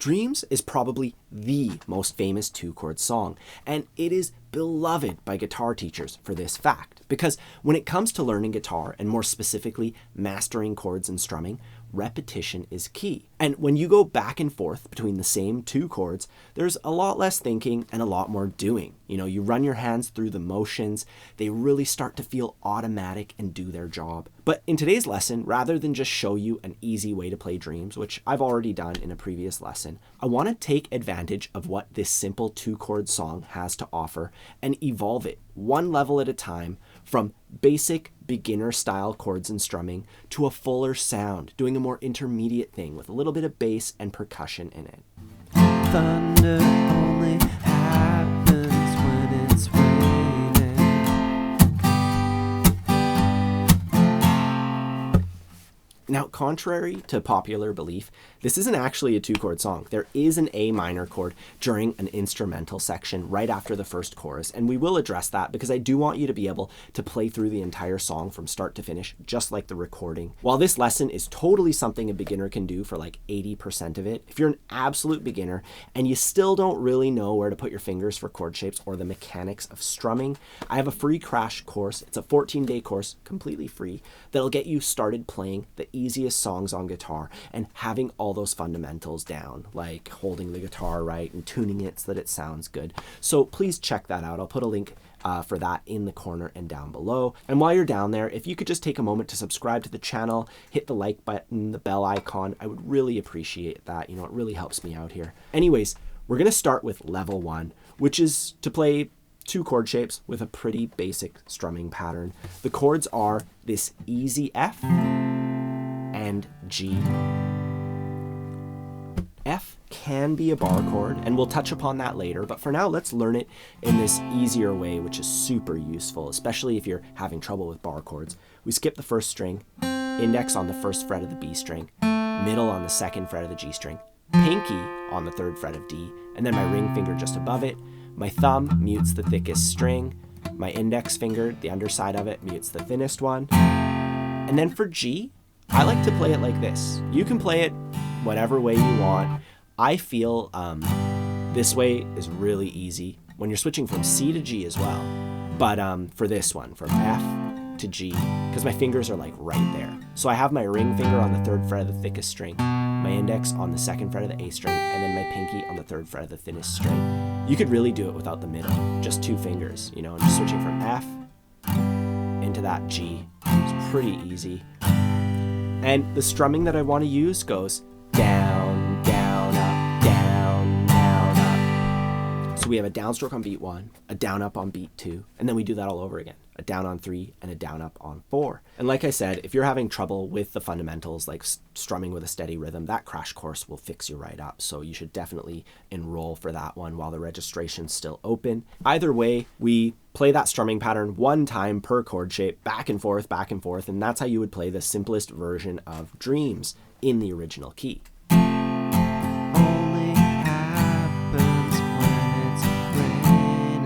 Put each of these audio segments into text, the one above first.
Dreams is probably the most famous two-chord song, and it is beloved by guitar teachers for this fact, because when it comes to learning guitar, and more specifically mastering chords and strumming, repetition is key. And when you go back and forth between the same two chords, there's a lot less thinking and a lot more doing. You run your hands through the motions, they really start to feel automatic and do their job. But in today's lesson, rather than just show you an easy way to play Dreams, which I've already done in a previous lesson, I want to take advantage of what this simple two-chord song has to offer and evolve it one level at a time from basic beginner style chords and strumming to a fuller sound, doing a more intermediate thing with a little bit of bass and percussion in it. Thunder only happens when it's raining. Now, contrary to popular belief, this isn't actually a two-chord song. There is an A minor chord during an instrumental section right after the first chorus, and we will address that because I do want you to be able to play through the entire song from start to finish, just like the recording. While this lesson is totally something a beginner can do for like 80% of it, if you're an absolute beginner and you still don't really know where to put your fingers for chord shapes or the mechanics of strumming, I have a free crash course. It's a 14-day course, completely free, that'll get you started playing the easiest songs on guitar and having all those fundamentals down, like holding the guitar right and tuning it so that it sounds good. So please check that out. I'll put a link for that in the corner and down below. And while you're down there, if you could just take a moment to subscribe to the channel, hit the like button, the bell icon, I would really appreciate that. It really helps me out here. Anyways, we're going to start with level 1, which is to play two chord shapes with a pretty basic strumming pattern. The chords are this easy F and G. F can be a bar chord, and we'll touch upon that later, but for now, let's learn it in this easier way, which is super useful, especially if you're having trouble with bar chords. We skip the first string, index on the first fret of the B string, middle on the second fret of the G string, pinky on the third fret of D, and then my ring finger just above it. My thumb mutes the thickest string, my index finger, the underside of it, mutes the thinnest one. And then for G, I like to play it like this. You can play it whatever way you want. I feel this way is really easy when you're switching from C to G as well. But for this one, from F to G, because my fingers are like right there. So I have my ring finger on the third fret of the thickest string, my index on the second fret of the A string, and then my pinky on the third fret of the thinnest string. You could really do it without the middle, just two fingers, and just switching from F into that G. It's pretty easy. And the strumming that I want to use goes down, down, up, down, down, up. So we have a downstroke on beat 1, a down up on beat 2, and then we do that all over again. A down on 3 and a down up on 4. And like I said, if you're having trouble with the fundamentals, like strumming with a steady rhythm, that crash course will fix you right up. So you should definitely enroll for that one while the registration's still open. Either way, we play that strumming pattern one time per chord shape, back and forth, and that's how you would play the simplest version of Dreams in the original key. Only happens when it's raining.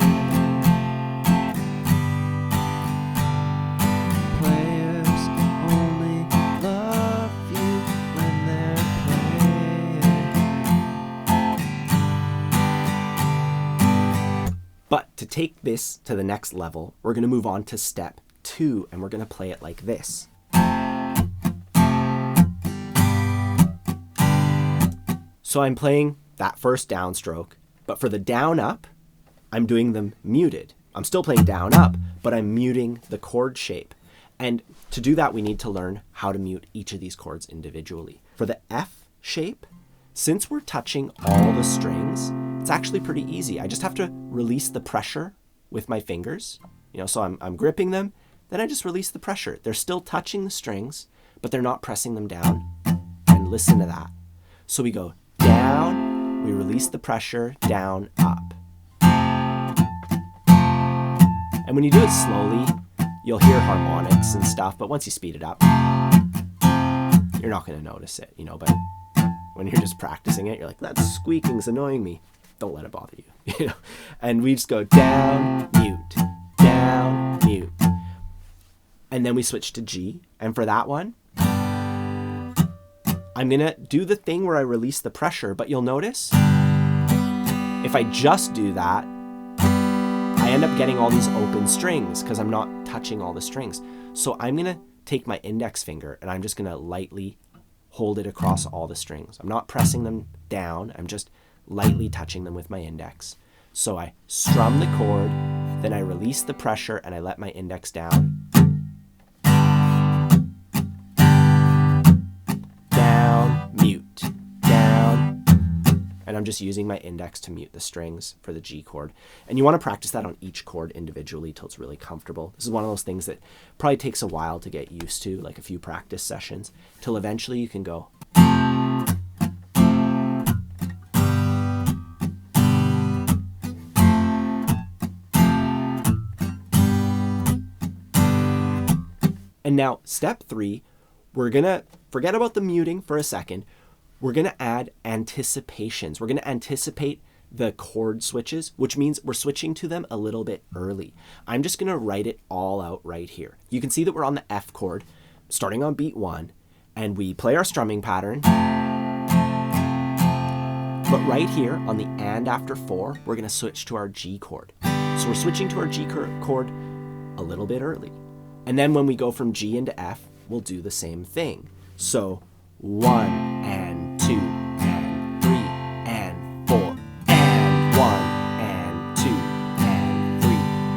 Players only love you when they're playing. But to take this to the next level, we're going to move on to step 2, and we're going to play it like this. So I'm playing that first downstroke, but for the down up, I'm doing them muted. I'm still playing down up, but I'm muting the chord shape. And to do that, we need to learn how to mute each of these chords individually. For the F shape, since we're touching all the strings, it's actually pretty easy. I just have to release the pressure with my fingers. So I'm gripping them, then I just release the pressure. They're still touching the strings, but they're not pressing them down. And listen to that. So we go down, we release the pressure, down, up. And when you do it slowly, you'll hear harmonics and stuff, but once you speed it up, you're not going to notice it, but when you're just practicing it, you're like, that squeaking's annoying me. Don't let it bother you, And we just go down, mute, and then we switch to G. And for that one, I'm gonna do the thing where I release the pressure, but you'll notice if I just do that, I end up getting all these open strings because I'm not touching all the strings. So I'm gonna take my index finger and I'm just gonna lightly hold it across all the strings. I'm not pressing them down, I'm just lightly touching them with my index. So I strum the chord, then I release the pressure and I let my index down. Down, mute, down. And I'm just using my index to mute the strings for the G chord. And you want to practice that on each chord individually till it's really comfortable. This is one of those things that probably takes a while to get used to, like a few practice sessions, till eventually you can go. And now step 3, we're gonna forget about the muting for a second. We're gonna add anticipations. We're gonna anticipate the chord switches, which means we're switching to them a little bit early. I'm just gonna write it all out right here. You can see that we're on the F chord, starting on beat 1, and we play our strumming pattern. But right here on the and after 4, we're gonna switch to our G chord. So we're switching to our G chord a little bit early. And then when we go from G into F, we'll do the same thing. So 1 and 2 and 3 and 4 and 1 and 2 and 3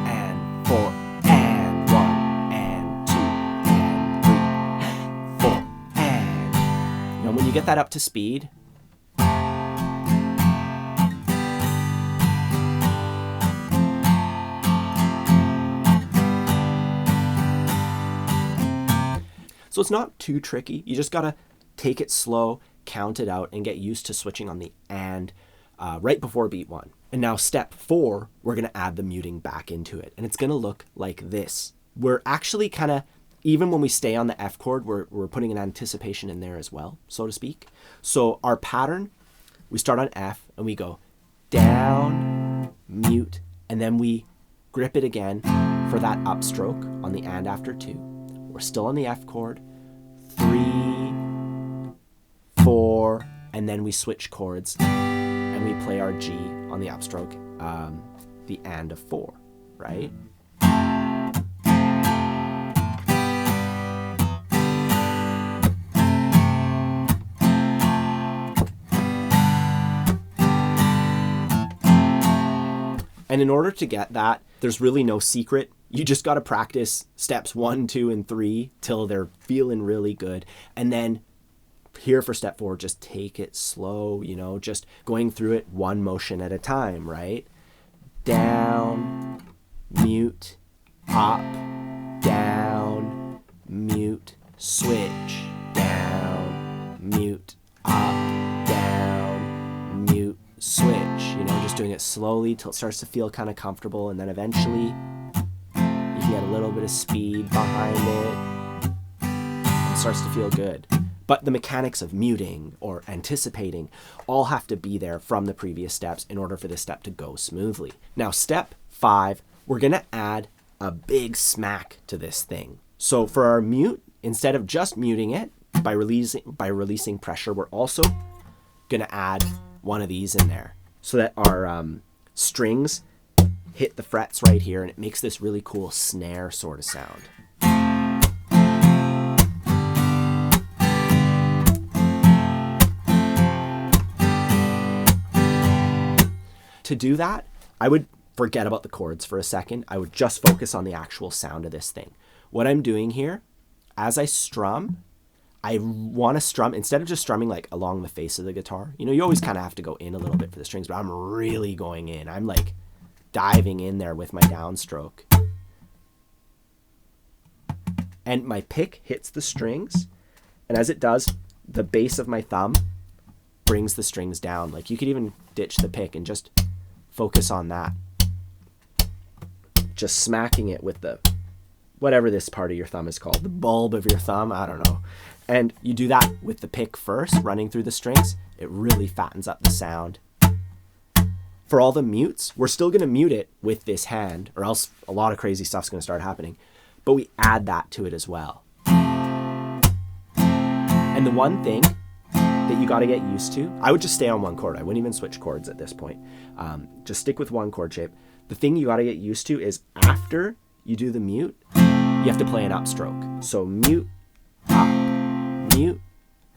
and 4 and 1 and 2 and 3 and 4 and... You know, when you get that up to speed, so it's not too tricky. You just gotta take it slow, count it out, and get used to switching on the and right before beat 1. And now step 4, we're gonna add the muting back into it. And it's gonna look like this. We're actually kinda, even when we stay on the F chord, we're putting an anticipation in there as well, so to speak. So our pattern, we start on F and we go down, mute, and then we grip it again for that upstroke on the and after 2. We're still on the F chord, 3, 4, and then we switch chords and we play our G on the upstroke, the and of 4, right? And in order to get that, there's really no secret. You just got to practice steps 1, 2, and 3 till they're feeling really good. And then here for step 4, just take it slow, you know, just going through it one motion at a time, right? Down, mute, up, down, mute, switch, down, mute, up, down, mute, switch. You know, just doing it slowly till it starts to feel kind of comfortable, and then eventually you get a little bit of speed behind it, and it starts to feel good. But the mechanics of muting or anticipating all have to be there from the previous steps in order for this step to go smoothly. Now, step 5, we're gonna add a big smack to this thing. So for our mute, instead of just muting it by releasing pressure, we're also gonna add one of these in there so that our strings hit the frets right here, and it makes this really cool snare sort of sound. To do that, I would forget about the chords for a second. I would just focus on the actual sound of this thing. What I'm doing here, as I strum, I want to strum, instead of just strumming like along the face of the guitar, you know, you always kind of have to go in a little bit for the strings, but I'm really going in. I'm like diving in there with my downstroke. And my pick hits the strings, and as it does, the base of my thumb brings the strings down. Like, you could even ditch the pick and just focus on that. Just smacking it with the, whatever this part of your thumb is called, the bulb of your thumb, I don't know. And you do that with the pick first, running through the strings. It really fattens up the sound. For all the mutes, we're still gonna mute it with this hand, or else a lot of crazy stuff's gonna start happening. But we add that to it as well. And the one thing that you got to get used to, I would just stay on one chord. I wouldn't even switch chords at this point. Just stick with one chord shape. The thing you got to get used to is after you do the mute, you have to play an upstroke. So mute, up, mute,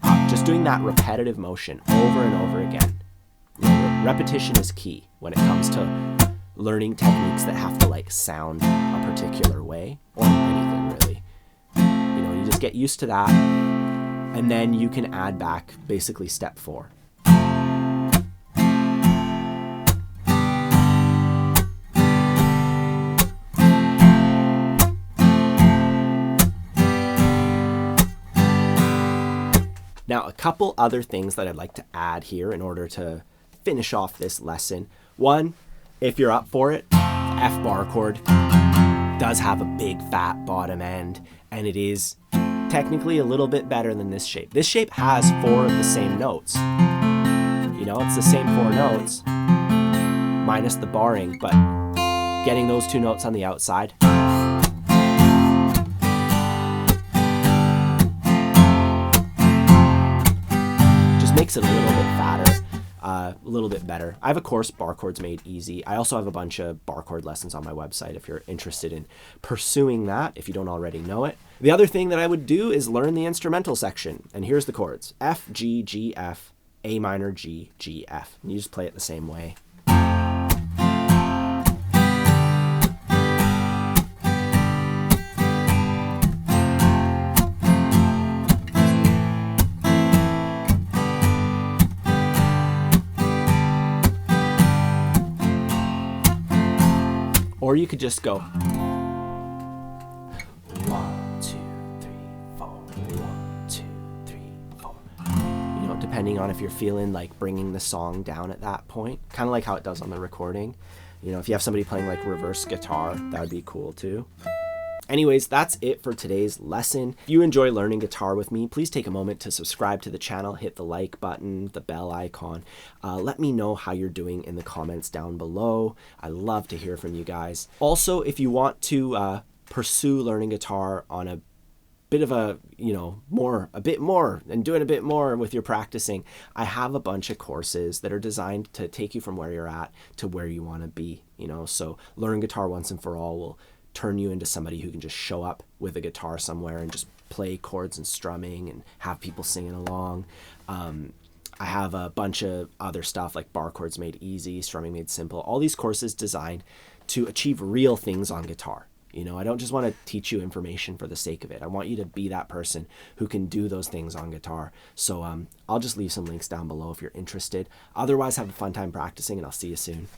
up. Just doing that repetitive motion over and over again. You know, repetition is key when it comes to learning techniques that have to like sound a particular way, or anything really. You know, you just get used to that, and then you can add back basically step 4. Now, a couple other things that I'd like to add here in order to finish off this lesson. One, if you're up for it, F bar chord does have a big fat bottom end, and it is technically a little bit better than this shape. This shape has 4 of the same notes. You know, it's the same 4 notes, minus the barring, but getting those 2 notes on the outside, makes it a little bit fatter, a little bit better. I have a course, Bar Chords Made Easy. I also have a bunch of bar chord lessons on my website if you're interested in pursuing that, if you don't already know it. The other thing that I would do is learn the instrumental section. And here's the chords: F, G, G, F, A minor, G, G, F. And you just play it the same way. Or you could just go 1, 2, 3, 4, 1, 2, 3, 4. You know, depending on if you're feeling like bringing the song down at that point, kind of like how it does on the recording. You know, if you have somebody playing like reverse guitar, that would be cool too. Anyways, that's it for today's lesson. If you enjoy learning guitar with me, please take a moment to subscribe to the channel, hit the like button, the bell icon. Let me know how you're doing in the comments down below. I love to hear from you guys. Also, if you want to pursue learning guitar on a bit of a, you know, a bit more and doing a bit more with your practicing, I have a bunch of courses that are designed to take you from where you're at to where you want to be, you know. So Learn Guitar Once and For All will turn you into somebody who can just show up with a guitar somewhere and just play chords and strumming and have people singing along. I have a bunch of other stuff like Bar Chords Made Easy, Strumming Made Simple, all these courses designed to achieve real things on guitar. You know, I don't just want to teach you information for the sake of it. I want you to be that person who can do those things on guitar. So I'll just leave some links down below if you're interested. Otherwise, have a fun time practicing, and I'll see you soon.